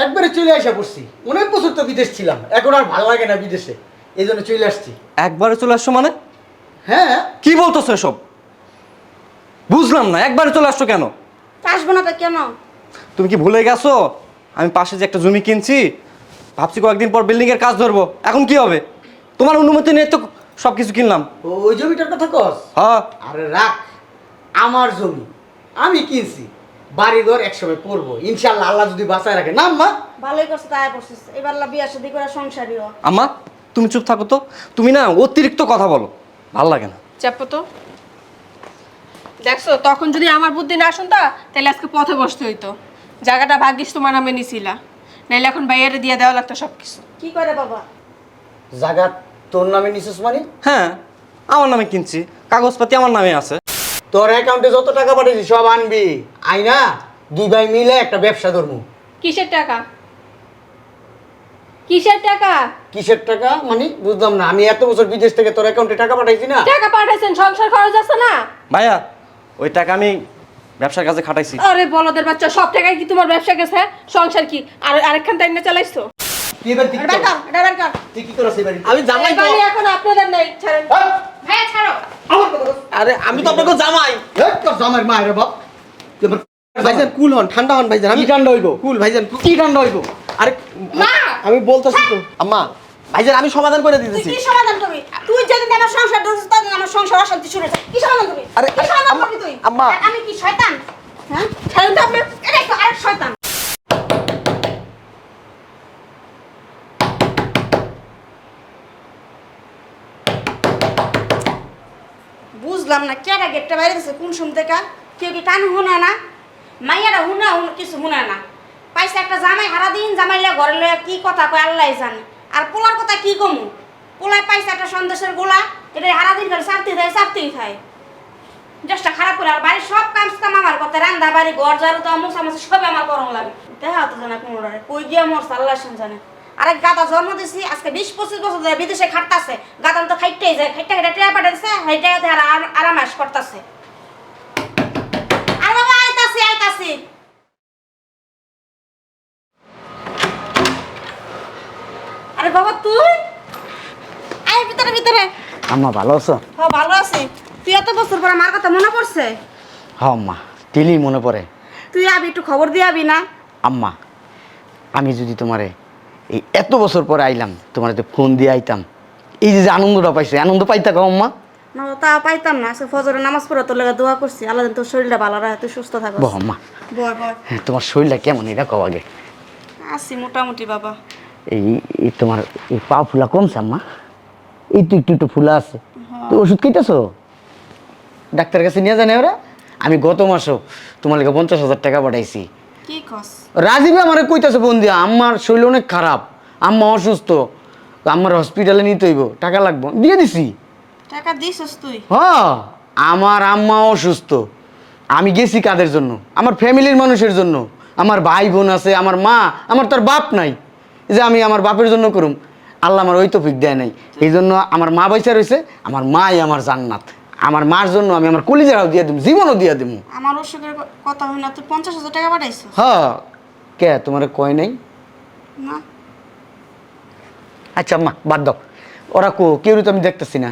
একবারে চলে আসা পড়ছি। অনেক বছর তো বিদেশ ছিলাম, এখন আর ভালো লাগে না বিদেশে, এই জন্য চলে আসছি। একবারে চলে আসছো মানে? হ্যাঁ। কি বলতেছো এসব? বুঝলাম না, একবারে চলে আসছো কেন? আসবো না তো কেন? তুমি কি ভুলে গেছো আমি পাশে যে একটা জমি কিনছি? ভাবছি কয়েকদিন পর বিল্ডিং এর কাজ ধরবো, এখন কি হবে? তোমার অনুমতি নিয়ে তো সবকিছু কিনলাম। ওই জমিটার কথা কস? হ্যাঁ। আরে রাখ, আমার জমি আমি কিনছি, বাড়িঘর একসময় করবো ইনশাল্লাহ, আল্লাহ যদি বাঁচায় রাখে। না আম্মা? ভালোই করছে, তাই করছিস। এবার বিয়া শাদী করে সংসারীও। আম্মা তুমি চুপ থাকো তো, তুমি না অতিরিক্ত কথা বলো, ভাল লাগে না। চাপো তো। দেখছো, তখন যদি আমার বুদ্ধি না শুনতা তাহলে আজকে পথে বসতে হইতো। জায়গাটা ভাগ্যিস তোমার নামে নিছিলা, নাইলে এখন বাইরে দিয়ে দেওয়া লাগতো সবকিছু। কি করে বাবা? জায়গা তোর নামে নিছিস মানে? হ্যাঁ, আমার নামে কিনছি, কাগজপাতি আমার নামে আছে। তোর অ্যাকাউন্টে যত টাকা পাঠিয়েছি সব আনবি, আইনা দুই ভাই মিলে একটা ব্যবসা ধরবো। কিসের টাকা? কিসের টাকা? কিসের টাকা মানে বুঝলাম না। আমি এত বছর বিদেশ থেকে তোর অ্যাকাউন্টে টাকা পাঠাইছি না? টাকা পাঠাইছেন, সংসার খরচ আছে না? ভাইয়া ওই টাকা আমি ব্যবসার কাজে খাটাইছি। আরে বলদের বাচ্চা, সব টাকায় কি তোমার ব্যবসা গেছে? সংসার কি আর আরেকখান টাইম চালাইছো? তুই এবার ঠিক এটা কর। বের কর, এটা বের কর। তুই কি করছিস এবার? আমি জামাই এই তো। বাড়ি এখন আপনাদের নেই, ছাড়েন। হ্যাঁ? ভাইয়া ছাড়ো। আমার কথা বল। আরে আমি তো আপনাকে জামাই। এই তোর জামাইর মা রে বাপ। তুই এবার ভাইজান কুল হন, ঠান্ডা হন ভাইজান। কি আমি ঠান্ডা হইব? কুল ভাইজান। কি ঠান্ডা হইব? আরে মা! আমি বলতেছি তো আম্মা, ভাইজান আমি সমাধান করে তুই দিতেছি। কি সমাধান করবি? তুই যেদিন আমার সংসার ধরছিস তখন আমার সংসার অশান্তি শুরু হয়েছে। কি সমাধান করবি? আরে, কি সমাধান আম্মা, করবি তুই? আম্মা। আর আমি কি শয়তান? হ্যাঁ? ছাড়ুন তো আপনি। এটা তো আরেক শয়তান। বুঝলাম না কেডা গেটটা বাইরে দিছে কোন সময় থেকে? কেউ কি কান শুনে না? মাইয়ারা শুনে কিছু শুনে না। পাইছে একটা জামাই, হারা দিন জামাই লিয়া ঘরে লইয়া কি কথা কয় আল্লাহ জানে। আর পোলার কথা কি কমু? পোলায় পাইছে একটা সন্দেশের গোলা, এটা হারা দিন করে চারতেই খায়। জাস্টটা খারাপ করে। আর বাড়ির সব কাম আমার কথা, রান্না বাড়ি ঘর ঝাড়ু তো মোছামাছি সব আমার করণ লাগে। দেখা তো জানা কোনোটারে কই গিয়া মরছে আল্লাহ জানে। আরেক গাদা জন্ম দিছি আজকে 20-25 বছর ধরে বিদেশে খাটতাছে। গাদান তো খাইতেই যায়, খাইতে টিয়া পাঠাইছে, সেইটাতে আরামাস করতেছে। আর বাবা আইতাছি। আরে বাবা তুই আয় ভিতরে। আম্মা ভালো আছো? হ্যাঁ ভালো আছি। তুই এত বছর পর আমার কথা মনে পড়ছে? হ্যাঁ আম্মা, ডেলি মনে পড়ে। তুই আবি, একটু খবর দিয়ে আবি না? আম্মা আমি যদি তোমারে এই এত বছর পরে আইলাম, তোমার তো ফোন দিয়ে আইতাম, এই যে আনন্দটা পাইছে, আনন্দ পাইতা কো আম্মা? না তা পাইতাম না। আজকে ফজরের নামাজ পড়ে তোর লেগে দোয়া করছি, আল্লাহ যেন তোর শরীরটা ভালো রাখে, তুই সুস্থ থাকো। বহ আম্মা। বয় হ্যাঁ, তোমার শরীরটা কেমন এটা কও আগে। আছি মোটামুটি বাবা। এই তোমার এই পা ফুলা কমছে আম্মা? এই তো একটু ফুলা আছে। তো ওষুধ খাইতেছো? ডাক্তারের কাছে নিয়ে যায় না ওরা? আমি গত মাসও তোমার লেগে 50,000 টাকা পাঠাইছি। কি কস? রাজীবে আমার কইতাছে ফোন দিয়া, আম্মার শরীর অনেক খারাপ, আম্মা অসুস্থ, আমার হসপিটালে নিতে হইব, টাকা লাগবো, দিয়ে দিছি। টাকা দিছস তুই? হ্যাঁ, আমার আম্মা অসুস্থ, আমি গেছি কাদের জন্য? আমার ফ্যামিলির মানুষের জন্য। আমার ভাই বোন আছে, আমার মা, আমার তার বাপ নাই যে আমি আমার বাপের জন্য করুম। আল্লাহ আমার ওই তৌফিক দেয় নাই, এই জন্য আমার মা বাইচা রয়েছে। আমার মাই আমার জান্নাত। আমার মার জন্য আমি আমার কলিজাও দিয়ে দিব, জীবনও দিয়ে দিব। আমার অসুখের কথা হই না, তুই 50,000 টাকা পাঠাইছস? হ্যাঁ, কে তোমার কয় নাই? না। আচ্ছা আম্মা বাদ দাও, ওরা কেউ তো আমি দেখতেছি না।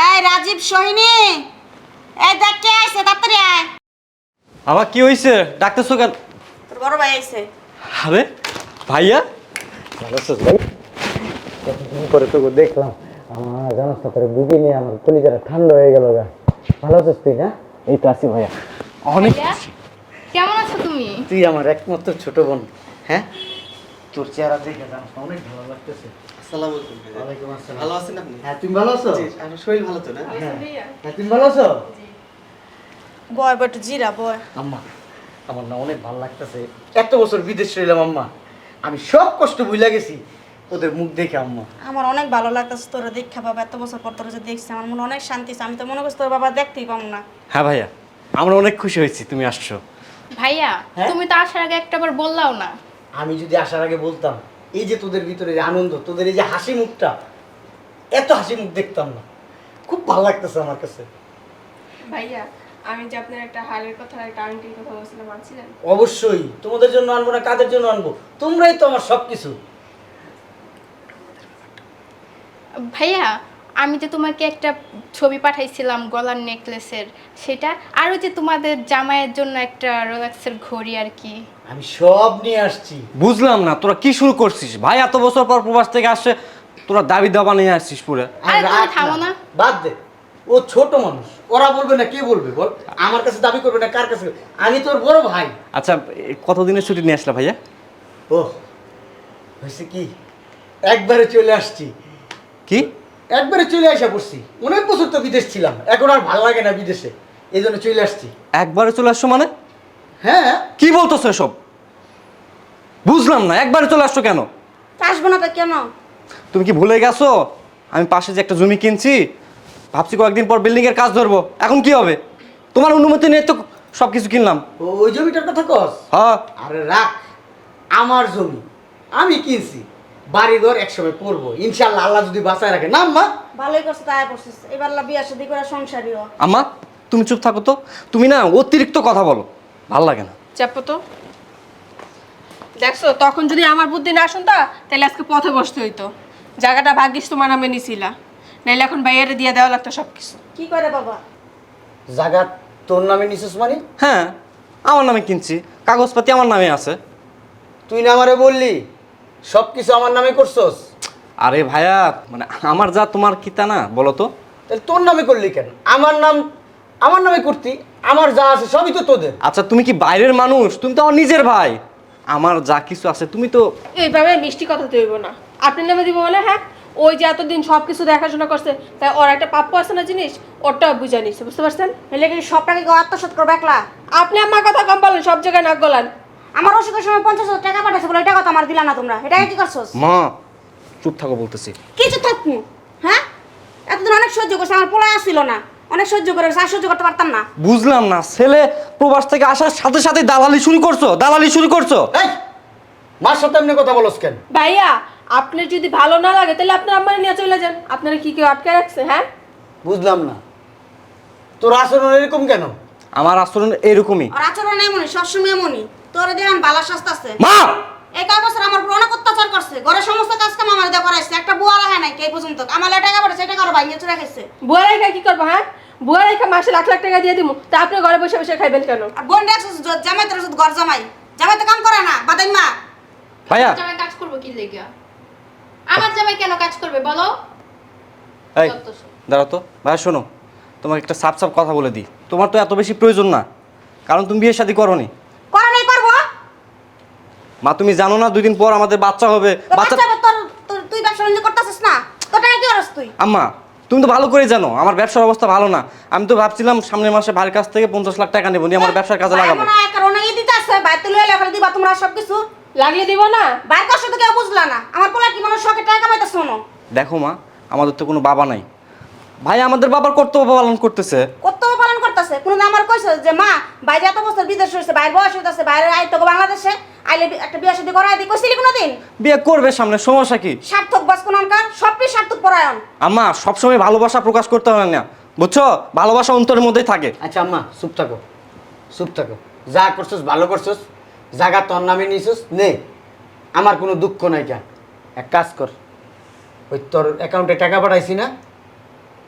এই রাজীব সোহিনী, এই দেখ কে আইছে, তাড়াতাড়ি আয়। আমার কি হয়েছে, ডাকতেছো কেন? তোর বড় ভাই আইছে। আরে ভাইয়া, ভালো আছিস ভাই? কতদিন পরে তোকে দেখলাম, আমার জানাস না করে বুঝি নিয়ে আমার কলিজাটা ঠান্ডা হয়ে গেল গা। ভালো আছিস তুই? না এই তো আছি ভাইয়া। অনেক কেমন আছো তুমি? তুই আমার একমাত্র ছোট বোন। হ্যাঁ, তোর চেহারা দেখে জানাস অনেক ভালো লাগতেছে। আসসালামু আলাইকুম ভাইজান। ওয়ালাইকুম আসসালাম। ভালো আছেন আপনি? হ্যাঁ, তুমি ভালো আছো? জি, আমার শরীর ভালো তো না? হ্যাঁ, তুমি ভালো আছো? বয় বয়, একটু জিরা বয়। আম্মা আমার না অনেক ভালো লাগতেছে, এত বছর বিদেশ রইলাম আম্মা, আমি সব কষ্ট ভুলে গেছি ওদের মুখ দেখে আম্মা। আমার অনেক ভালো লাগতেছে তোরা দেখা বাবা, এত বছর পর তোরা যে দেখছি আমার মনে অনেক শান্তি। আমি তো মনে করছি তোর বাবা দেখতেই পাবো না। হ্যাঁ ভাইয়া, আমরা অনেক খুশি হয়েছি তুমি আসছো। ভাইয়া হ্যাঁ? তুমি তো আসার আগে একটাবার বললাও না। আমি যদি আসার আগে বলতাম, এই যে তোদের ভিতরে যে আনন্দ, তোদের এই যে হাসি মুখটা, এত হাসি মুখ দেখতাম না। খুব ভালো লাগতেছে আমার কাছে। ভাইয়া আমি যে আপনার একটা হারের কথা একটা আংটির কথা বলছিলাম আনছিলেন? অবশ্যই তোমাদের জন্য আনবো না কাদের জন্য আনবো? তোমরাই তো আমার সব কিছু। ভাইয়া, আমি যে তোমাকে একটা ছবি পাঠাইছিলাম গলার নেকলেসের, সেটা আরও যে তোমাদের জামাইয়ের জন্য একটা রোলেক্সের ঘড়ি আর কি। আমি সব নিয়ে আসছি। বুঝলাম না তোরা কি শুরু করছিস? ভাই এত বছর পর প্রবাস থেকে আসছে, তোরা দাবি দাবা নিয়ে আসছিস পুরো। আরে তুমি রাখ থামো না। বাদ দে, ও ছোট মানুষ, ওরা বলবে না, কে বলবে বল? আমার কাছে দাবি করবে না, কার কাছে? আমি তোর বড় ভাই। আচ্ছা, কতদিনের ছুটি নিয়ে আসলা ভাইয়া? ও হয়েছে কি, একবারে চলে আসছি। কি? একবারে চলে আসা পড়ছি। অনেক বছর তো বিদেশ ছিলাম, এখন আর ভালো লাগে না বিদেশে, এই জন্য চলে আসছি। একবারে চলে আসছো মানে? হ্যাঁ। কি বলতেছো এসব? বুঝলাম না, একবারে চলে আসছো কেন? আসবো না তো কেন? তুমি কি ভুলে গেছো আমি পাশে যে একটা জমি কিনছি? ভাবছি কয়েকদিন পর বিল্ডিং এর কাজ ধরবো, এখন কি হবে? তোমার অনুমতি নিয়ে তো সবকিছু কিনলাম। ওই জমিটার কথা কস? হ্যাঁ। আরে রাখ, আমার জমি আমি কিনছি, বাড়িঘর একসময় করবো ইনশাল্লাহ, আল্লাহ যদি বাঁচায় রাখে। না মা, ভালোই করছে, তাই করছিস। এবার বিয়া শাদী করে সংসারীও। আম্মা তুমি চুপ থাকো তো, তুমি না অতিরিক্ত কথা বলো, ভাল লাগে না। চাপো তো। দেখছো, তখন যদি আমার বুদ্ধি না শুনতা তাহলে আজকে পথে বসতে হইতো। জায়গাটা ভাগ্যিস তোমার নামে নিছিলা, নাইলে এখন বাইরে দিয়ে দেওয়া লাগতো সব কিছু। কি করে বাবা? জায়গা তোর নামে নিছিস মানে? হ্যাঁ, আমার নামে কিনছি, কাগজপাতি আমার নামে আছে। তুই না আমারে বললি সব কিছু আমার নামে করছস? আরে ভাইয়া, মানে আমার যা তোমার কি তা না বলো তো? তাহলে তোর নামে করলি কেন? আমার নামে করতি, আমার যা আছে সবই তো তোদের। আচ্ছা, তুমি কি বাইরের মানুষ? তুমি তো আমার নিজের ভাই। আমার যা কিছু আছে তুমি তো। এইভাবে মিষ্টি কথা তৈব না। আপনি নামে দিব বলে? হ্যাঁ, ওই যে এতদিন সব কিছু দেখাশোনা করছে, তাই ওর একটা প্রাপ্য আছে না জিনিস, ওরটাও বুঝে নিচ্ছে, বুঝতে পারছেন? হলে কি সব টাকা কেউ আত্মসাৎ করবে একলা? আপনি আমার কথা কম বলেন, সব জায়গায় নাক গলান। আমার অসুখের সময় 50,000 টাকা পাঠাইছে বলে, এটা কথা আমার দিলা না তোমরা, এটা কি করছস? মা চুপ থাকো বলতেছি। কিছু থাকবো? হ্যাঁ, এতদিন অনেক সহ্য করছে, আমার পোলা আসছিল না, অনেক সহ্য করে গেছে, আর সহ্য করতে পারতাম না। বুঝলাম না, ছেলে প্রবাস থেকে আসার সাথে সাথে দালালি শুরু করছো, দালালি শুরু করছো। এই, মার সাথে এমনি কথা বলস কেন? ভাইয়া, আপনার যদি ভালো না লাগে তাহলে আপনার আম্মারে নিয়ে চলে যান। আপনারা কি কেউ আটকে রাখছে? হ্যাঁ, বুঝলাম না, তোর আচরণ এরকম কেন? আমার আচরণ এরকমই। আর আচরণ এমনই, সবসময় এমনই। তোর দেখান ভালো শাস্তি আছে। মা এই কয় বছর আমার উপর অনেক অত্যাচার করছে, ঘরের সমস্ত কাজ কাম আমার দিয়ে করাইছে, একটা বুয়া রাখা নাই এই পর্যন্ত। আমার টাকা পাঠাইছে, এটা কারো ভাইয়ে চুরা খাইছে। বুয়া রেখা কি করবো? হ্যাঁ, বুয়া রেখা মাসে লাখ লাখ টাকা দিয়ে দিব, তা আপনি ঘরে বসে বসে খাইবেন কেন? আর বোন দেখছিস জামাই, তোর ঘর জামাই, জামাই তো কাম করে না, বাদাই মা। ভাইয়া, জামাই কাজ করবো কি লেগা? আমার জামাই কেন কাজ করবে বলো? এই দাঁড়াও তো। ভাইয়া শোনো, তোমাকে একটা সাপ সাপ কথা বলে দিই, তোমার তো এত বেশি প্রয়োজন না, কারণ তুমি বিয়ে শাদী করোনি। করে নাই করবো? মা তুমি জানো না 2 দিন পর আমাদের বাচ্চা হবে। তো বাচ্চা হবে, তুই ব্যবসা বাণিজ্য করতেছিস না, তোর টাকা কি করছ তুই? আম্মা তুমি তো ভালো করে জানো আমার ব্যবসার অবস্থা ভালো না। আমি তো ভাবছিলাম সামনের মাসে ভাইয়ের কাছ থেকে 50 লাখ টাকা নেবো, নিয়ে আমার ব্যবসার কাজে লাগাবো। মনে হয় কারণ এই দিতে আসছে, ভাই তুই লইলে করে দিবা তোমরা সবকিছু। লাগলে দিব না। ভাই কষ্ট তো কেউ বুঝলা না, আমার পোলা কি মনে শখে টাকা কামাইতেছ শোনো। দেখো মা, আমাদের তো কোনো বাবা নাই, ভাই আমাদের বাবার কর্তব্য পালন করতেছে। কর্তব্য পালন করতেছে। কোনদিন আমার কইছে যে মা ভাই যে এত বছর বিদেশ হয়েছে, ভাইয়ের বয়স হইতেছে, ভাইয়ের আইতো বাংলাদেশে আইলে একটা বিয়ে শাদী করাই দিই, কইছিলি কোনোদিন? বিয়ে করবে সামনে, সমস্যা কি? সার্থক বাস কোনকার, সবই সার্থক পরায়ণ। আম্মা সবসময় ভালোবাসা প্রকাশ করতে হয় না, বুঝছো? ভালোবাসা অন্তরের মধ্যেই থাকে। আচ্ছা আম্মা চুপ থাকো, চুপ থাকো। যা করছস ভালো করছস, জায়গা তোর নামে নিছস নে, আমার কোনো দুঃখ নাই। কেন এক কাজ কর, ওই তোর অ্যাকাউন্টে টাকা পাঠাইছি না,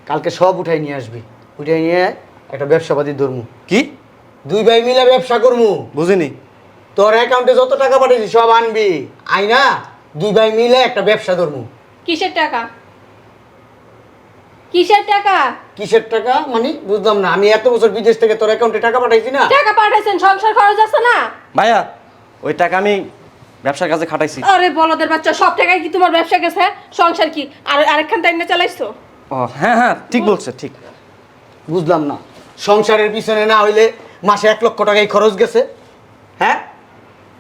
কালকে সব উঠাই নিয়ে আসবি, উঠাই নিয়ে একটা ব্যবসাপাতি ধরমু। কি? 2 ভাই মিলে ব্যবসা করমু। বুঝিনি। তোর অ্যাকাউন্টে যত টাকা পাঠাইছি সব আনবি, আইনা 2 ভাই মিলে একটা ব্যবসা ধরমু। কিসের টাকা? কিসের টাকা? কিসের টাকা মানে বুঝলাম না। আমি এত বছর বিদেশ থেকে তোর অ্যাকাউন্টে টাকা পাঠাইছি না। টাকা পাঠাইছেন, সংসার খরচ আছে না? ভাইয়া ওই টাকা আমি ব্যবসার কাজে খাটাইছি। আরে বলদের বাচ্চা, সব টাকায় কি তোমার ব্যবসা গেছে? সংসার কি আর আরেকখান তাই না চালাইছো? ও হ্যাঁ হ্যাঁ, ঠিক বলছে, ঠিক। বুঝলাম না, সংসারের পিছনে না হইলে মাসে 1 লক্ষ টাকাই খরচ গেছে। হ্যাঁ,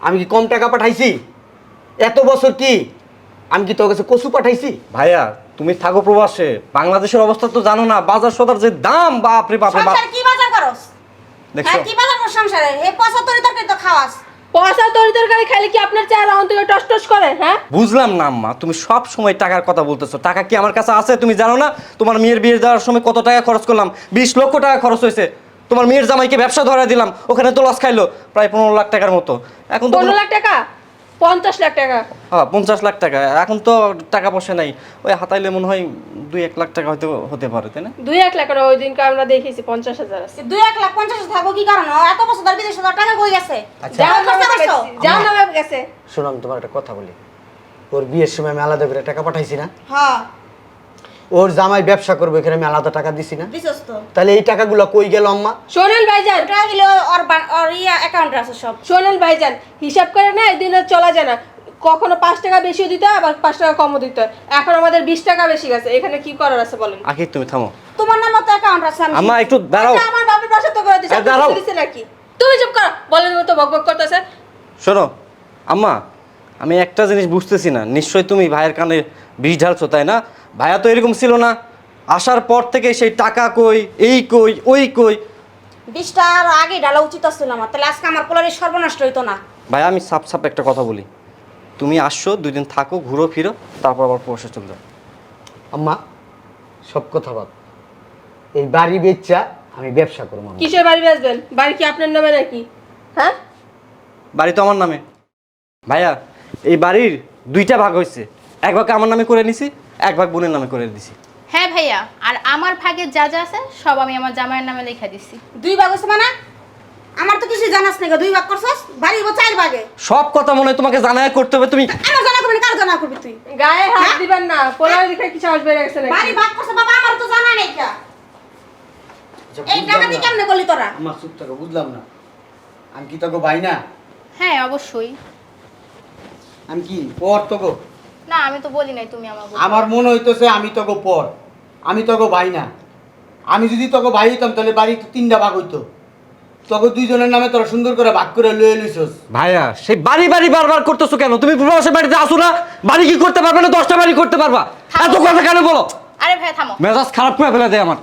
আমি কি কম টাকা পাঠাইছি? এত বছর কি আমি কি তোর কাছে কচু পাঠাইছি? ভাইয়া তুমি থাকো প্রবাসে, বাংলাদেশের অবস্থা তো জানো না, বাজার সদার যে দাম, বাপরে বাপরে বাপ। সংসারে কি বাজার করস? দেখছো? হ্যাঁ, কি বাজার করস সংসারে? এই পয়সা তরি তরকারি তো খাওয়াস। পয়সা তরকারি খাইলে কি আপনার চেহারা অন্তরে টস টস করে? হ্যাঁ, বুঝলাম না আম্মা, তুমি সব সময় টাকার কথা বলতেছো। টাকা কি আমার কাছে আছে? তুমি জানো না তোমার মেয়ের বিয়ে দেওয়ার সময় কত টাকা খরচ করলাম? 20 লক্ষ টাকা খরচ হয়েছে। তোমার মেয়ের জামাইকে ব্যবসা ধরে দিলাম, ওখানে তো লস খাইলো প্রায় 15 লাখ টাকার মতো। এখন তো 15 লাখ টাকা, 50 লাখ টাকা। হ্যাঁ 50 লাখ টাকা। এখন তো টাকা পয়সা নাই, ওই হাতাইলে মনে হয় 2-1 লাখ টাকা হয়তো হতে পারে, তাই না? 2-1 লাখ ওই দিনকে আমরা দেখেছি 50,000 আছে। 2,50,000 থাকবো কি কারণ? এত বছর ধরে বিদেশে যাওয়ার টাকা কই গেছে? যাও খরচা নামে করছো? যাও নামে গেছে। শোনো আমি তোমার একটা কথা বলি, ওর বিয়ের সময় আমি আলাদা করে টাকা পাঠাইছি না? হ্যাঁ ওর জামাই ব্যবসা করবে, এখানে আমি আলাদা টাকা দিছি না? দিছস তো। তাহলে এই টাকাগুলো কই গেল আম্মা? শোনেন ভাইজান, ওটা গেলে ওর অ্যাকাউন্টে আছে সব। শোনেন ভাইজান, হিসাব করে না এদিন আর চলা যায় না। কখনো 5 টাকা বেশিও দিতে হয়, আবার 5 টাকা কমও দিতে হয়। এখন আমাদের 20 টাকা বেশি গেছে, এখানে কি করার আছে বলেন? আখি তুমি থামো। তোমার নামে তো অ্যাকাউন্ট আছে। আমি আম্মা একটু দাঁড়াও। আচ্ছা, আমার বাপের বাসা তো করে দিছে, এই দাঁড়াও। আপনি দিছে নাকি? তুমি চুপ করো, বলেন মতো বকবক করতেছে। শোনো আম্মা, আমি একটা জিনিস বুঝতেছি না, নিশ্চয়ই তুমি ভাইয়ের কানে বিষ ঢালছো, তাই না? ভাইয়া তো এরকম ছিল না, আসার পর থেকে সেই টাকা কই, এই কই, ওই কই। 20টা আর আগে ডালা উচিত ছিল আমার, তাহলে আজকে আমার পোলারের সর্বনাশ হইতো না। ভাই আমি সাপ সাপ একটা কথা বলি, তুমি আসছো 2 দিন থাকো, ঘুরো ফিরো, তারপর আবার প্রবাসে চলে যাও। আম্মা সব কথা বাদ, এই বাড়ি বেচা আমি ব্যবসা করবো আম্মা। কিসের বাড়ি বেচবেন? বাড়ি কি আপনার নামে নাকি? হ্যাঁ, বাড়ি তো আমার নামে। ভাইয়া এই বাড়ির 2টা ভাগ হয়েছে, এক ভাগ আমার নামে করে নিছি, এক ভাগ বোনের নামে করে দিছি। হ্যাঁ ভাইয়া, আর আমার ভাগে যা যা আছে সব আমি আমার জামাইয়ের নামে লেখা দিছি। 2 ভাগ আছে মানে? আমার তো কিছু জানাস না, 2 ভাগ করছস, বাড়ি 4 ভাগে। সব কথা মনে হয় তোমাকে জানায় করতে হবে। তুমি আমার জানা করবি, কার জানা করবি তুই? গায়ে হাত দিবেন না, পোলার দেখে কি সাহস বেড়ে গেছে নাকি? বাড়ি ভাগ করছে বাবা, আমার তো জানা নেই কা। এই টাকা দিয়ে কেমনে করলি তোরা? আমার চুপ থাকো, বুঝলাম না। আমি কি তোকে ভাই না? হ্যাঁ অবশ্যই। আমি কি পর তোকে? না আমি তো বলি নাই তুমি আমার বউ। আমার মনে হইতেছে আমি তোকে পর, আমি তোকে ভাই না। আমি যদি তোকে ভাই হইতাম তাহলে বাড়ি তো 3টা ভাগ হইতো। তোকে 2 জনের নামে তোরা সুন্দর করে ভাগ করে লয়ে লইছস। ভাইয়া সেই বাড়ি বাড়ি বারবার করতেছো কেন? তুমি প্রবাসের বাড়িতে আসো না, বাড়ি কি করতে পারবে না? 10টা বাড়ি করতে পারবা, এত কথা কেন বলো? আরে ভাইয়া থামো। মেজাজ খারাপ করে ফেলে দেয় আমার,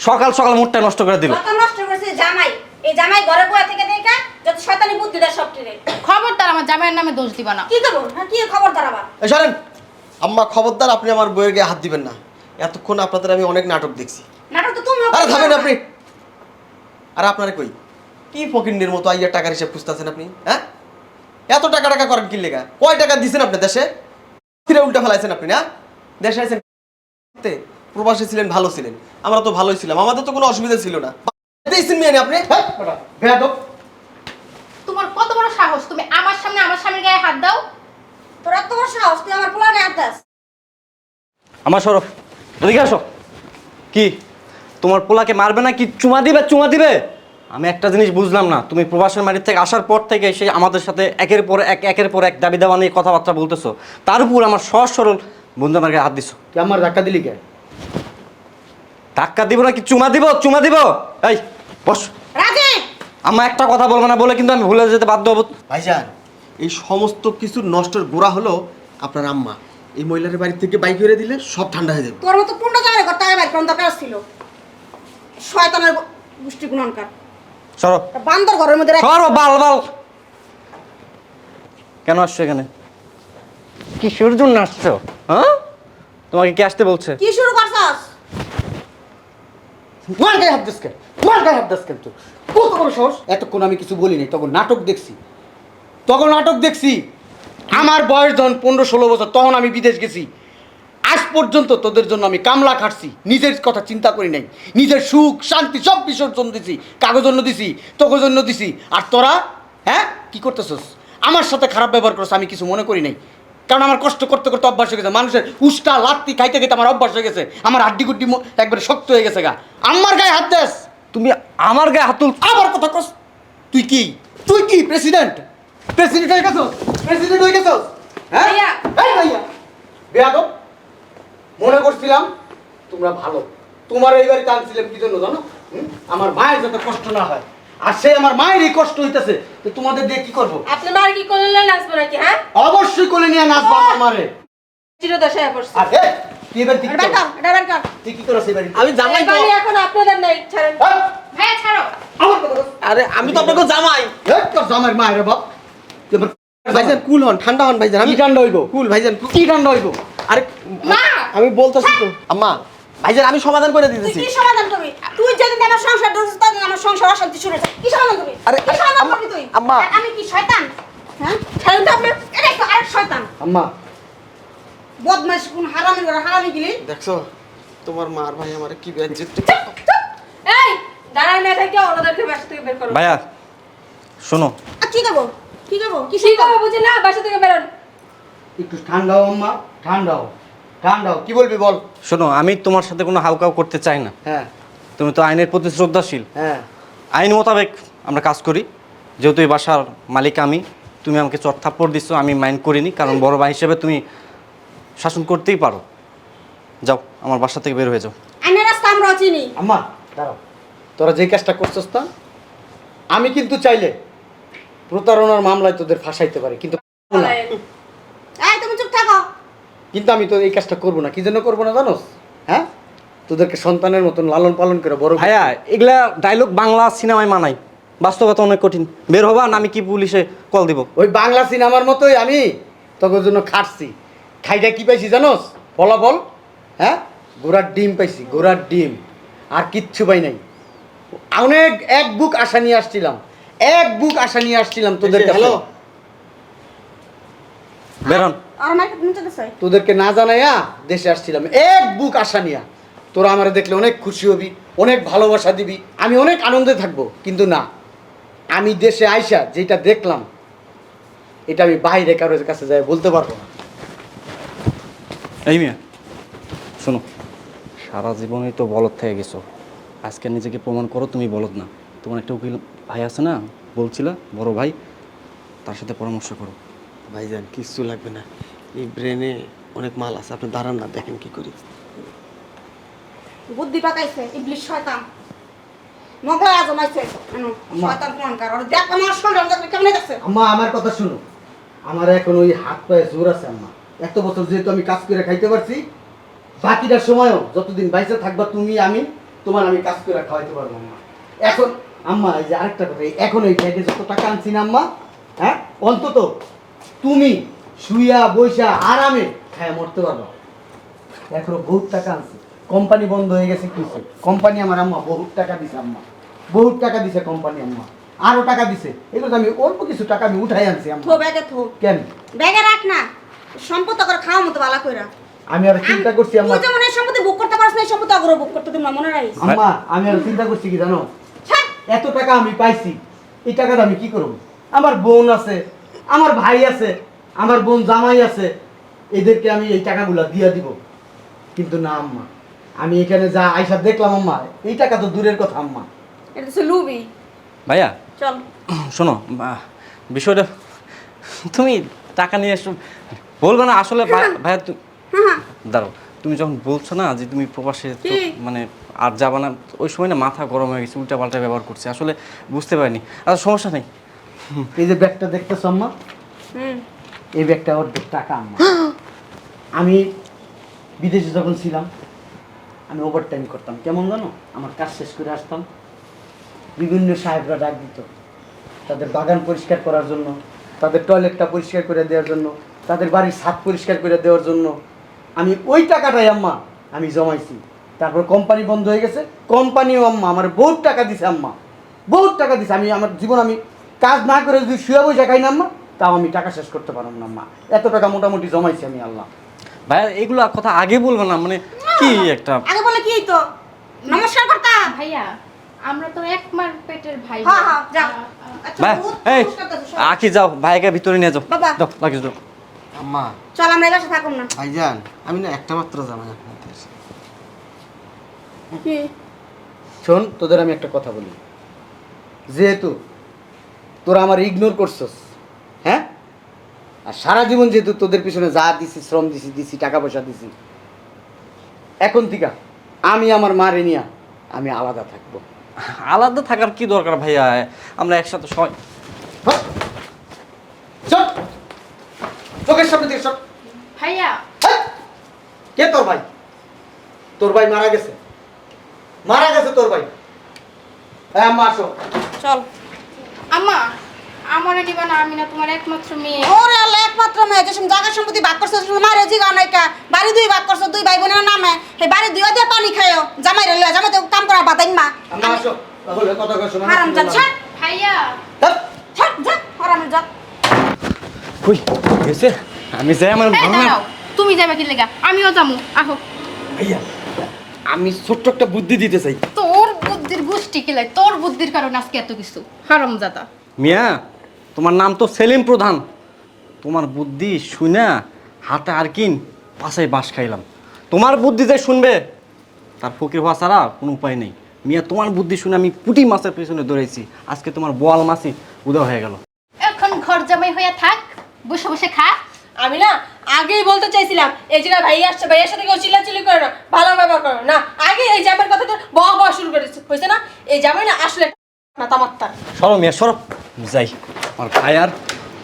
সকাল সকাল মুডটা নষ্ট করে দিল। কত নষ্ট করেছে জামাই। এই জামাই ঘরে বসে থেকে দেখা যত শয়তানি বুদ্ধি দেয় সব টিরে। খবরদার আমার জামাইয়ের নামে দোষ দিবা না। কি দেব? হ্যাঁ কি খবর দাঁড়াবা? এই সরেন। আম্মা খবরদার, আপনি আমার বইয়ের গায়ে হাত দিবেন না। এতক্ষণ আপনাদের আমি অনেক নাটক দেখছি। নাটক তো তুমিও আরে করছো থামেন না। আপনি। আর আপনারা কই কি ফকিন্নের মতো আইয়া টাকার হিসাব খুঁজতেছেন আপনি? হ্যাঁ, এত টাকা টাকা করেন কি লেগা? কয় টাকা দিছেন আপনি দেশে? ফিরে উল্টা ফেলাইছেন আপনি না? দেশে আছেন, প্রবাসে ছিলেন, ভালো ছিলেন, আমরা তো ভালোই ছিলাম, আমাদের তো কোনো অসুবিধা ছিল না। দিয়েছেন মেয়ে আপনি? হ্যাঁ বেয়াদব। তোমার কত বড় সাহস, তুমি আমার সামনে আমার স্বামীর গায়ে হাত দাও? তোর এত বড় সাহস, তুই আমার পোলার গায়ে হাত দাস? আমার সরফ এদিকে আসো। কি তোমার পোলাকে মারবে না কি চুমা দিবে? চুমা দিবে? আমি একটা জিনিস বুঝলাম না, তুমি প্রবাসের বাড়ি থেকে আসার পর থেকে সেই আমাদের সাথে একের পর এক দাবি দাওয়া নিয়ে কথাবার্তা বলতেছো, তার উপর আমার সহজ সরল বন্ধু আমার গায়ে হাত দিছো। তুই আমার ধাক্কা দিলি কে? ধাক্কা দিব না কি চুমা দিব? চুমা দিব? এই বস। রাজীব, আমার একটা কথা বলবো না বলে কিন্তু আমি ভুলে যেতে বাধ্য হবো। ভাইজান, এই সমস্ত কিছু নষ্টের গোড়া হলো আপনার আম্মা। এই মহিলার বাড়ি থেকে বাইক করে দিলে সব ঠান্ডা হয়ে যাবে। তোর মতো 15 জামাই করতে হবে, কোন দরকার ছিল? শয়তানের গোষ্ঠী গুণনকার। সরো বান্দর ঘরের মধ্যে রাখ। সরো বাল বাল। কেন আসছো এখানে? কিসের জন্য আসছো? হ্যাঁ, তোমাকে কে আসতে বলছে? কি শুরু করছস? মার গায়ে হাত দিস কেন? মার গায়ে হাত দিস কেন তুই? কত বড় সাহস! এতক্ষণ আমি কিছু বলি নাই, তখন নাটক দেখছি। আমার বয়স যখন 15-16 বছর, তখন আমি বিদেশ গেছি। আজ পর্যন্ত তোদের জন্য আমি কামলা খাটছি, নিজের কথা চিন্তা করি নাই। নিজের সুখ শান্তি সব বিসর্জন দিছি, কাগজ জন্য দিছি, তোর জন্য দিছি। আর তোরা হ্যাঁ কি করতেছস? আমার সাথে খারাপ ব্যবহার করছ, আমি কিছু মনে করি নাই, কারণ আমার কষ্ট করতে করতে অভ্যাস হয়ে গেছে। মানুষের উষ্টা লাত্তি খাইতে খাইতে আমার অভ্যাস হয়ে গেছে, আমার হাড্ডি গুড্ডি একবারে শক্ত হয়ে গেছে গা। আমার গায়ে হাত দেস? তুমি আমার গায়ে হাত তুল? আবার কথা কস? তুই কি প্রেসিডেন্ট হয়ে গেছস? প্রেসিডেন্ট হয়ে গেছস? হ্যাঁ ভাইয়া। এই ভাইয়া বেয়াদব। মনে করছিলাম তোমরা ভালো, তোমার এই বাড়িতে আনছিলাম কি জন্য জানো? আমার মায়ের যাতে কষ্ট না হয়, আর সে আমার মায়ের এই কষ্ট হইতেছে, তো তোমাদের দিয়ে কি করবো? আপনি মার কি করলেন? নাচবো নাকি? হ্যাঁ, অবশ্যই কোলে নিয়ে নাচবো আমার মারে। চিরদশায় পড়ছে। আর তুই এবার এটা বের কর, এটা বের কর। তুই কি করছিস এই বাড়িতে? আমি জামাই এই তো। বাড়ি এখন আপনাদের নাই, ছাড়েন। হ্যাঁ? ভাইয়া ছাড়ো। আমার কথা বল। আরে আমি তো আপনাকে জামাই। এই তোর জামাইয়ের মায়ের বাপ। তুই এবার ভাইজান কুল হন, ঠান্ডা হন ভাইজান। কি আমি কাণ্ড হইব? কুল ভাইজান। কি কাণ্ড হইব? আরে মা! আমি বলতেছি তো আম্মা, ভাইজান আমি সমাধান করে তুই দিতেছি। কি সমাধান করবি? তুই যেদিন আমার সংসার ধরছিস তখন আমার সংসার অশান্তি শুরু হয়েছে। কি সমাধান করবি? আরে, কি সমাধান আম্মা, করবি তুই? আম্মা। আর আমি কি শয়তান? হ্যাঁ? শয়তান তো আপনার এটা একটু আরেক শয়তান। আম্মা বদমাইশ কোন হারামি করে হারামি গিলি। দেখছো তোমার মার ভাই আমার কি বেজ্জত। এই দাঁড়ায় না থেকে ওনাদেরকে বাসা থেকে বের করো। ভাইয়া শোনো, আর কি করবো? কি করবো? কি কি করবো বুঝি না, বাসা থেকে বেরোন। একটু ঠান্ডাও আম্মা, ঠান্ডাও ঠান্ডাও, কি বলবি বল। শোনো, আমি তোমার সাথে কোনো হাউকাউ করতে চাই না। হ্যাঁ তুমি তো আইনের প্রতি শ্রদ্ধাশীল। হ্যাঁ আইন মোতাবেক আমরা কাজ করি। যেহেতু এই বাসার মালিক আমি, তুমি আমাকে চট থাপ্পড় দিচ্ছ, আমি মাইন্ড করিনি, কারণ বড় ভাই হিসেবে তুমি শাসন করতেই পারো। যাও, আমার বাসা থেকে বের হয়ে যাও। আইনের রাস্তা আমরাও চিনি। আম্মা দাঁড়াও, তোরা যে কাজটা করছস না, আমি কিন্তু চাইলে প্রতারণার মামলায় তোদের ফাঁসাইতে পারি, কিন্তু না। এই তুমি চুপ থাকো। কিন্তু আমি তো এই কাজটা করবো না। কি জন্য করবো না জানোস? হ্যাঁ, তোদেরকে সন্তানের মতন লালন পালন করে বড় করব। ভাইয়া এগুলা ডায়লগ বাংলা সিনেমায় মানাই, বাস্তবতা অনেক কঠিন। বের হবা না আমি কি পুলিশে কল দিব? ওই বাংলা সিনেমার মতোই আমি তোদের জন্য খাটছি। খাইটা কি পাইছি জানোস? ফলাফল, হ্যাঁ, ঘোড়ার ডিম পাইছি, ঘোড়ার ডিম, আর কিচ্ছু পাই নাই। অনেক এক বুক আশা নিয়ে আসছিলাম, এক বুক আশা নিয়ে আসছিলাম তোদের কাছে। হ্যালো, বেরোন। আর মাইকে নিতে গেছে। তোদেরকে না জানাইয়া দেশে আসছিলাম এক বুক আশা নিয়া। তোরা আমার দেখলে অনেক খুশি হবি, অনেক ভালোবাসা দিবি, আমি অনেক আনন্দে থাকবো। কিন্তু না, আমি দেশে আইসা যেটা দেখলাম, এটা আমি বাইরে কারোর কাছে যাই বলতে পারবো না। এই মিয়া শোনো, সারা জীবনেই তো বলদ থেকে গেছো, আজকে নিজেকে প্রমাণ করো তুমি বলদ না। তোমার একটা উকিল ভাই আছে না, বলছিলা বড় ভাই, তার সাথে পরামর্শ করো। ভাইজান কিচ্ছু লাগবে না, এই ব্রেনে অনেক মাল আছে, আপনি দাঁড়ান না, দেখেন কি করি। বুদ্ধি পাকাইছে ইবলিশ শয়তান। মগলা জমাইছে। শয়তান কোনকার। আর দেখ আমার শরীর দেখলে কেমন যাচ্ছে। আম্মা আমার কথা শুনো, আমার এখন ওই হাত পায়ে জোর আছে আম্মা। এত বছর যেহেতু আমি কাজ করে খাইতে পারছি, বাকিটা সময়ও যতদিন বাইসে থাকবা তুমি আমি, তোমার আমি কাজ করে খাওয়াইতে পারবো আম্মা। এখন আম্মা এই যে আরেকটা কথা, এখন এই ব্যাগে যত টাকা আনছি না আম্মা, হ্যাঁ, অন্তত তুমি শুইয়া বইসা আরামে খায় মরতে পারবো। এখনো বহুত টাকা আনছি, কোম্পানি বন্ধ হয়ে গেছে কিছু, কোম্পানি আমার আম্মা বহুত টাকা দিছে আম্মা, বহুত টাকা দিছে কোম্পানি আম্মা, আরো টাকা দিছে। এগুলো আমি অল্প কিছু টাকা আমি উঠাই আনছি থো আম্মা। ব্যাগে থো। কেন? ব্যাগে রাখ না। সম্পদ করে খাওয়া মতো বালা কইরা। আমি আর চিন্তা করছি আম্মা, তুই যেমন এই সম্পত্তি বুক করতে পারছ না, এই সম্পত্তি অগ্র বুক করতে তুমি মনে রাখিস। আম্মা আমি আর চিন্তা করছি কি জানো, ছাড়। এত টাকা আমি পাইছি, এই টাকাটা আমি কি করব? আমার বোন আছে, আমার ভাই আছে, আমার বোন জামাই আছে, এদেরকে আমি এই টাকাগুলো দিয়ে দিব। কিন্তু না আম্মা, আমি এখানে যা আইসা দেখলাম আম্মা, এই টাকা তো দূরের কথা আম্মা। এটা তো লুবি। ভাইয়া চল। শোনো, বিষয়টা তুমি টাকা নিয়ে এসো বলবে না আসলে। ভাইয়া হ্যাঁ। দাঁড়াও, তুমি যখন বলছো না যে তুমি প্রবাসে কি? মানে আর যাবা না, ওই সময় না মাথা গরম হয়ে গেছে, উল্টা পাল্টা ব্যবহার করছে, আসলে বুঝতে পারিনি। আচ্ছা সমস্যা নেই। এই যে ব্যাগটা দেখতেছ আম্মা, হুম। এই ব্যাগটা অর্ধেক টাকা আম্মা। আমি বিদেশে যখন ছিলাম, আমি ওভার টাইম করতাম। কেমন জানো? আমার কাজ শেষ করে আসতাম, বিভিন্ন সাহেবরা ডাক দিত তাদের বাগান পরিষ্কার করার জন্য, তাদের টয়লেটটা পরিষ্কার করে দেওয়ার জন্য, তাদের বাড়ির ছাদ পরিষ্কার করে দেওয়ার জন্য। আমি ওই টাকাটাই আম্মা আমি জমাইছি। তারপর কোম্পানি বন্ধ হয়ে গেছে, কোম্পানিও আম্মা আমার বহুত টাকা দিছে আম্মা, বহুত টাকা দিছে। আমি আমার জীবন আমি কাজ না করে যদি শুয়ে বসে খাই না আম্মা, তাও আমি টাকা শেষ করতে পারব না আম্মা। এত টাকা মোটামুটি জমাইছি আমি আল্লাহ। ভাইয়া এগুলো কথা আগে বলবে না, মানে কি একটা। আগে বলে কি তো নমস্কার করতা। ভাইয়া আমরা তো এক মার পেটের ভাই। হ্যাঁ হ্যাঁ যা। আচ্ছা ভাই বহুত এই নমস্কার করতেছো। আকি যাও, ভাইকে ভিতরে নিয়ে যাও। বাবা। যাও লাগিস দাও। আম্মা চল আমরা এই বাসা থাকুম না। ভাইজান আমি না একটা মাত্র জামাই আপনাদের। কি? শোন, তোদের আমি একটা কথা বলি, যেহেতু তোরা আমার ইগনোর করছস, হ্যাঁ, আর সারা জীবন যেহেতু তোদের পিছনে যা দিছি, শ্রম দিছি, টাকা পয়সা দিছি, এখন থেকে আমি আমার মা রেনিয়া আমি আলাদা থাকবো। আলাদা থাকার কি দরকার ভাইয়া, আমরা একসাথে সবাই। হট! চট! চোখের সামনে থেকে সব। ভাইয়া কে তোর ভাই? তোর ভাই মারা গেছে, মারা গেছে তোর ভাই। হ্যাঁ আম্মা আসো। চল। আম্মা আমারে দিবা না, আমি না তোমার একমাত্র মেয়ে। ওরে আল্লাহ, একমাত্র মেয়ে যে জায়গা সম্পত্তি ভাগ করছো, মারে জিগা নাইকা বাড়ি দুই ভাগ করছো, দুই ভাই বোনের নামে এই বাড়ি দুই দিয়ে অনি খায়ো জামাই রইলো জামাই তো কাম করা বাদাইন মা আম্মা আসো তাহলে কথা কইছো না হারাম জান ছাড় ভাইয়া ছাড় যা হারাম যা কই গেছে আমি যাই আমার এই দাঁড়াও তুমি যাবে কি লেগা আমিও যামু আহো ভাইয়া আমি ছোট্ট একটা বুদ্ধি দিতে চাই। তোর বুদ্ধির গোষ্ঠী কিলাই তোর বুদ্ধির কারণে আজকে এত কিছু হারামজাদা। মিয়া তোমার নাম তো সেলিম প্রধান, তোমার বুদ্ধি শুনে হাতে আর কিন পাশে বাস খাইলাম। তোমার বুদ্ধি যে শুনবে তার ফকির হওয়া ছাড়া কোনো উপায় নেই। মিয়া তোমার বুদ্ধি শুনে আমি পুঁটি মাছের পেছনে দৌড়েছি, আজকে তোমার বোয়াল মাছই উদয় হয়ে গেল। এখন ঘর জামাই হইয়া থাক, বসে বসে খা। আমি না আগেই বলতে চাইছিলাম এই যে না ভাই আসছে, ভাইয়ের সাথে কেউ চিল্লাচিল্লি করে না, ভালো ব্যবহার করো না। আগে এই জামাইয়ের কথাটা বহা বহা শুরু করেছে, হয়েছে না? এই জামাই না আসলে মাথা মাত্তা। সরো মিয়া সরো, যাই আমার ভাই আর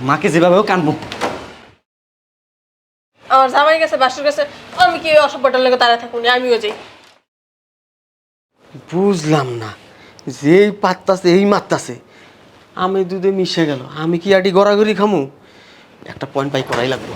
মাকে যেভাবে হোক আনবো। আমার জামাই গেছে বাসুর গেছে, আমি কি অসভ্যটার লেগে তারা থাকুনি, আমিও যাই। বুঝলাম না, যেই পাত্তাছে এই মাত্তাছে, আমি দুধে মিশে গেল, আমি কি আটি গড়াগড়ি খামু? একটা পয়েন্ট পাই করাই লাগবো।